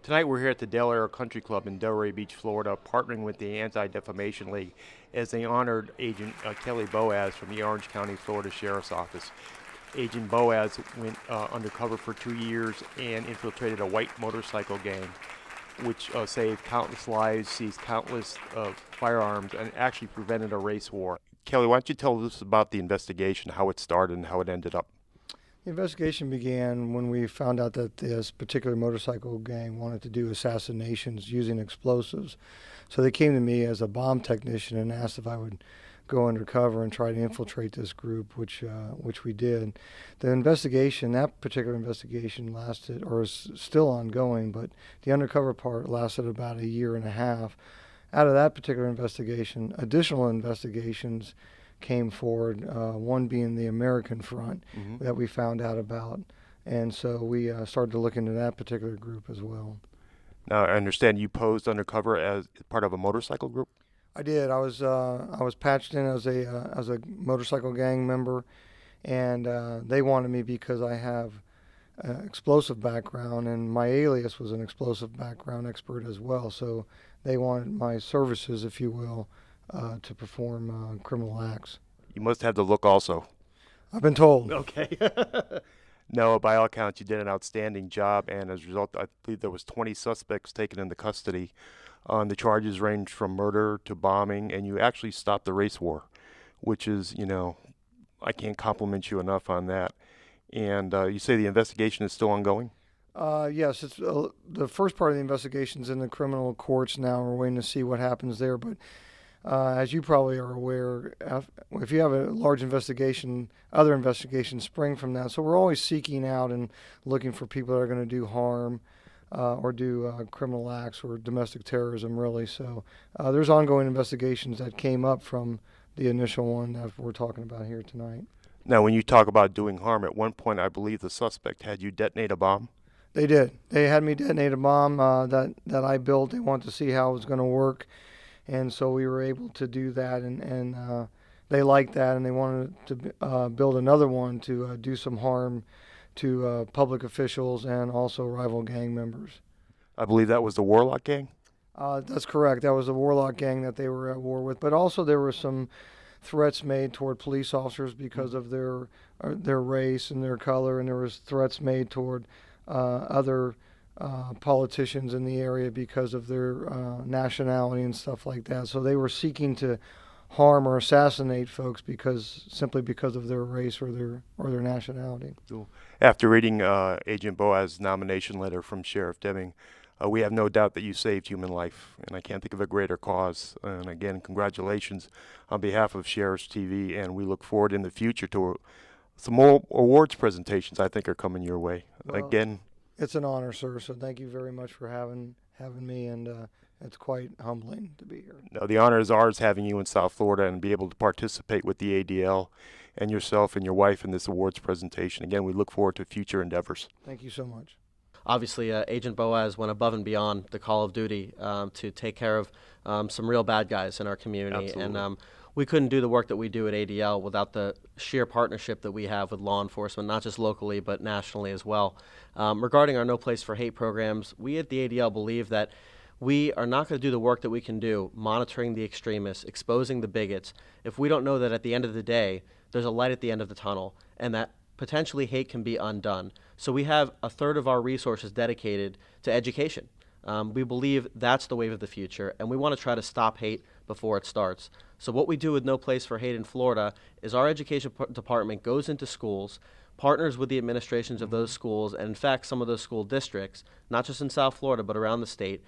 Tonight we're here at the Delaware Country Club in Delray Beach, Florida, partnering with the Anti-Defamation League as they honored Agent Kelly Boaz from the Orange County, Florida Sheriff's Office. Agent Boaz went undercover for 2 years and infiltrated a white motorcycle gang, which saved countless lives, seized countless firearms, and actually prevented a race war. Kelly, why don't you tell us about the investigation, how it started and how it ended up? The investigation began when we found out that this particular motorcycle gang wanted to do assassinations using explosives. So they came to me as a bomb technician and asked if I would go undercover and try to infiltrate this group, which we did. The investigation, that particular investigation lasted, or is still ongoing, but the undercover part lasted about a year and a half. Out of that particular investigation, additional investigations came forward, one being the American Front that we found out about. And so we started to look into that particular group as well. Now, I understand you posed undercover as part of a motorcycle group? I did. I was patched in as a motorcycle gang member, and they wanted me because I have explosive background, and my alias was an explosive background expert as well. So they wanted my services, if you will, to perform criminal acts. You must have the look also. I've been told. Okay. No, by all accounts, you did an outstanding job, and as a result, I believe there was 20 suspects taken into custody. The charges ranged from murder to bombing, and you actually stopped the race war, which is, I can't compliment you enough on that. And you say the investigation is still ongoing? Yes, it's the first part of the investigation is in the criminal courts now. We're waiting to see what happens there, but as you probably are aware, if you have a large investigation, other investigations spring from that. So we're always seeking out and looking for people that are going to do harm or do criminal acts or domestic terrorism, really. So there's ongoing investigations that came up from the initial one that we're talking about here tonight. Now, when you talk about doing harm, at one point I believe the suspect had you detonate a bomb? They did. They had me detonate a bomb that I built. They wanted to see how it was going to work. And so we were able to do that, and they liked that, and they wanted to build another one to do some harm to public officials and also rival gang members. I believe that was the Warlock gang? That's correct. That was the Warlock gang that they were at war with. But also there were some threats made toward police officers because of their race and their color, and there was threats made toward other politicians in the area because of their nationality and stuff like that. So they were seeking to harm or assassinate folks simply because of their race or their nationality. Cool. After reading Agent Boaz's nomination letter from Sheriff Deming, we have no doubt that you saved human life, and I can't think of a greater cause. And again, congratulations on behalf of Sheriff's TV, and we look forward in the future to some more awards presentations I think are coming your way. Well, again, it's an honor, sir, so thank you very much for having me, and it's quite humbling to be here. no, the honor is ours having you in South Florida and be able to participate with the ADL and yourself and your wife in this awards presentation. Again, we look forward to future endeavors. Thank you so much. Obviously, Agent Boaz went above and beyond the call of duty to take care of some real bad guys in our community. Absolutely. And we couldn't do the work that we do at ADL without the sheer partnership that we have with law enforcement, not just locally, but nationally as well. Regarding our No Place for Hate programs, we at the ADL believe that we are not going to do the work that we can do, monitoring the extremists, exposing the bigots, if we don't know that at the end of the day, there's a light at the end of the tunnel, and that potentially hate can be undone. So we have a third of our resources dedicated to education. We believe that's the wave of the future, and we want to try to stop hate before it starts. So what we do with No Place for Hate in Florida is our education department goes into schools, partners with the administrations of those schools, and in fact some of those school districts, not just in South Florida but around the state,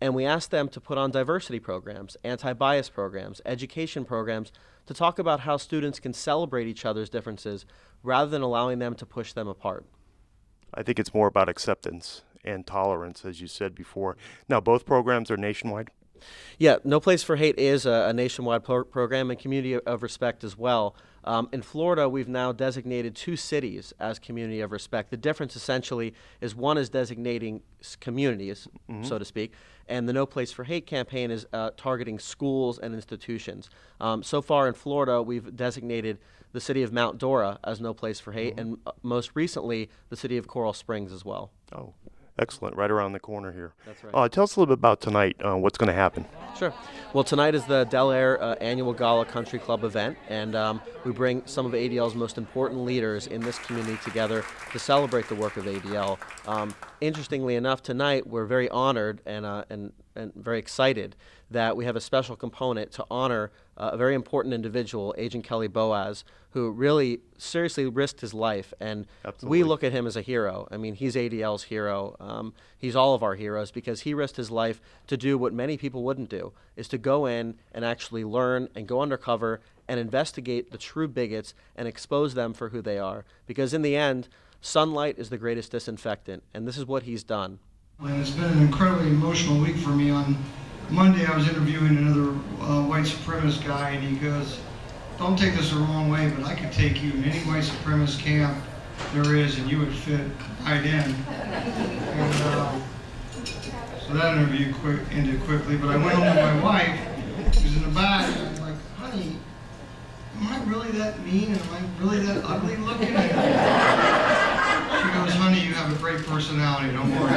and we ask them to put on diversity programs, anti-bias programs, education programs to talk about how students can celebrate each other's differences rather than allowing them to push them apart. I think it's more about acceptance and tolerance, as you said before. Now, both programs are nationwide? Yeah, No Place for Hate is a nationwide program, and Community of Respect as well. In Florida, we've now designated 2 cities as Community of Respect. The difference essentially is one is designating communities, so to speak, and the No Place for Hate campaign is targeting schools and institutions. So far in Florida, we've designated the city of Mount Dora as No Place for Hate, and most recently, the city of Coral Springs as well. Oh. Excellent, right around the corner here. That's right. Tell us a little bit about tonight, what's going to happen. Sure. Well, tonight is the Del Air Annual Gala Country Club event, and we bring some of ADL's most important leaders in this community together to celebrate the work of ADL. Interestingly enough, tonight we're very honored and very excited that we have a special component to honor a very important individual, Agent Kelly Boaz, who really seriously risked his life, and Absolutely. we look at him as a hero. I mean, he's ADL's hero. He's all of our heroes because he risked his life to do what many people wouldn't do, is to go in and actually learn and go undercover and investigate the true bigots and expose them for who they are. Because in the end, sunlight is the greatest disinfectant, and this is what he's done. And it's been an incredibly emotional week for me. On Monday, I was interviewing another white supremacist guy, and he goes, "Don't take this the wrong way, but I could take you in any white supremacist camp there is, and you would fit right in." And so that interview ended quickly, but I went home to my wife, who's in the back, and I was like, "Honey, am I really that mean? Am I really that ugly looking?" She goes, "Honey, you have a great personality, don't worry."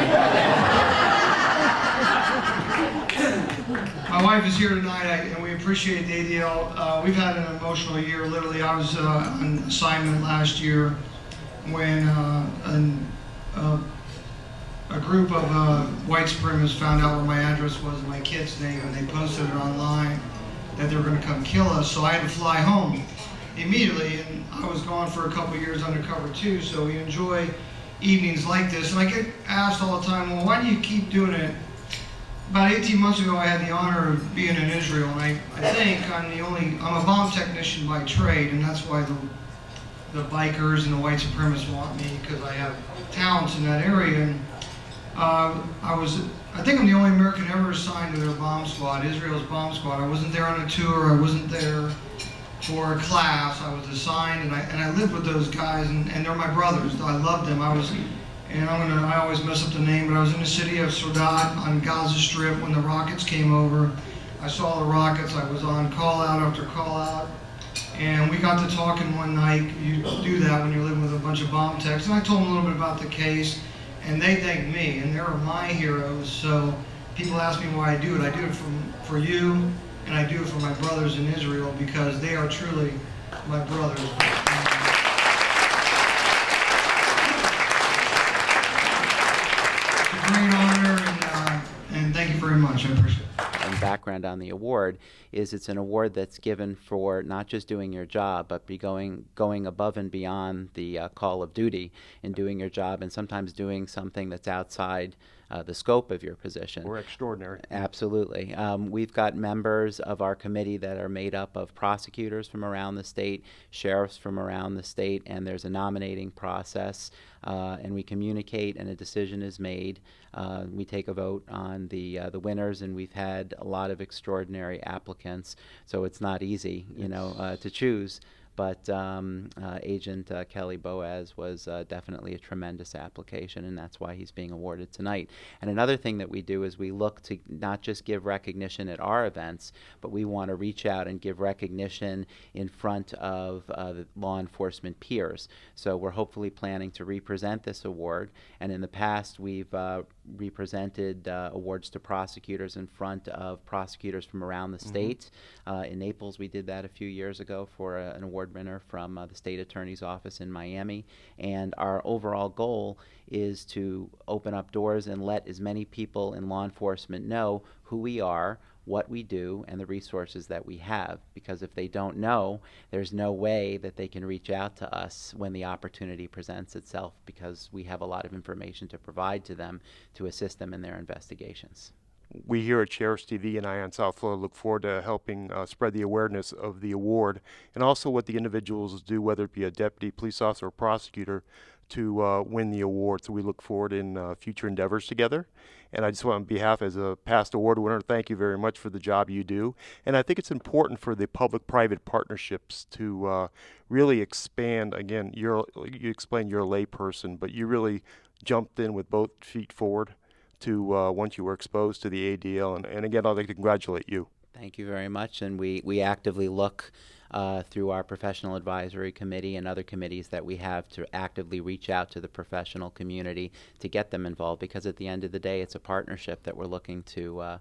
My wife is here tonight, and we appreciate the ADL. We've had an emotional year. Literally, I was on assignment last year when a group of white supremacists found out where my address was and my kid's name, and they posted it online that they were going to come kill us. So I had to fly home immediately, and I was gone for a couple years undercover too. So we enjoy evenings like this, and I get asked all the time, "Well, why do you keep doing it?" About 18 months ago, I had the honor of being in Israel, and I think I'm a bomb technician by trade, and that's why the bikers and the white supremacists want me, because I have talents in that area. And I think I'm the only American ever assigned to their bomb squad, Israel's bomb squad. I wasn't there on a tour, I wasn't there for a class. I was assigned, and I lived with those guys, and they're my brothers. I loved them. I always mess up the name, but I was in the city of Sadat on Gaza Strip when the rockets came over. I saw the rockets. I was on call out after call out, and we got to talking one night. You do that when you're living with a bunch of bomb techs, and I told them a little bit about the case, and they thanked me, and they're my heroes. So people ask me why I do it. I do it for you, and I do it for my brothers in Israel, because they are truly my brothers. Great honor, and thank you very much. I appreciate it. And background on the award is it's an award that's given for not just doing your job, but going above and beyond the call of duty in doing your job, and sometimes doing something that's outside the scope of your position. We're extraordinary. Absolutely. We've got members of our committee that are made up of prosecutors from around the state, sheriffs from around the state, and there's a nominating process, and we communicate and a decision is made. We take a vote on the winners, and we've had a lot of extraordinary applicants, so it's not easy, to choose. But Agent Kelly Boaz was definitely a tremendous application, and that's why he's being awarded tonight. And another thing that we do is we look to not just give recognition at our events, but we want to reach out and give recognition in front of the law enforcement peers. So we're hopefully planning to represent this award, and in the past we've represented awards to prosecutors in front of prosecutors from around the state. In Naples, we did that a few years ago for an award winner from the state attorney's office in Miami. And our overall goal is to open up doors and let as many people in law enforcement know who we are, what we do, and the resources that we have. Because if they don't know, there's no way that they can reach out to us when the opportunity presents itself, because we have a lot of information to provide to them to assist them in their investigations. We here at Sheriff's TV and Ion South Florida look forward to helping spread the awareness of the award, and also what the individuals do, whether it be a deputy, police officer, or prosecutor, to win the award. So we look forward in future endeavors together. And I just want, on behalf as a past award winner, thank you very much for the job you do. And I think it's important for the public-private partnerships to really expand. Again, you explained you're a layperson, but you really jumped in with both feet forward to once you were exposed to the ADL. And again, I'd like to congratulate you. Thank you very much, and we actively look through our professional advisory committee and other committees that we have to actively reach out to the professional community to get them involved, because at the end of the day, it's a partnership that we're looking to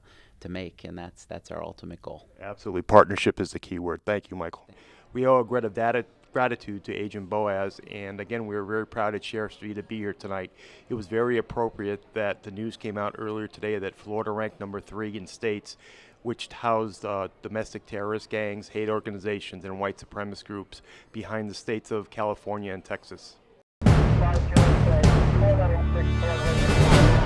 make, and that's our ultimate goal. Absolutely. Partnership is the key word. Thank you, Michael. We owe a gratitude to Agent Boaz, and again, we are very proud at Sheriff Street to be here tonight. It was very appropriate that the news came out earlier today that Florida ranked number 3 in states which housed domestic terrorist gangs, hate organizations, and white supremacist groups behind the states of California and Texas. 506,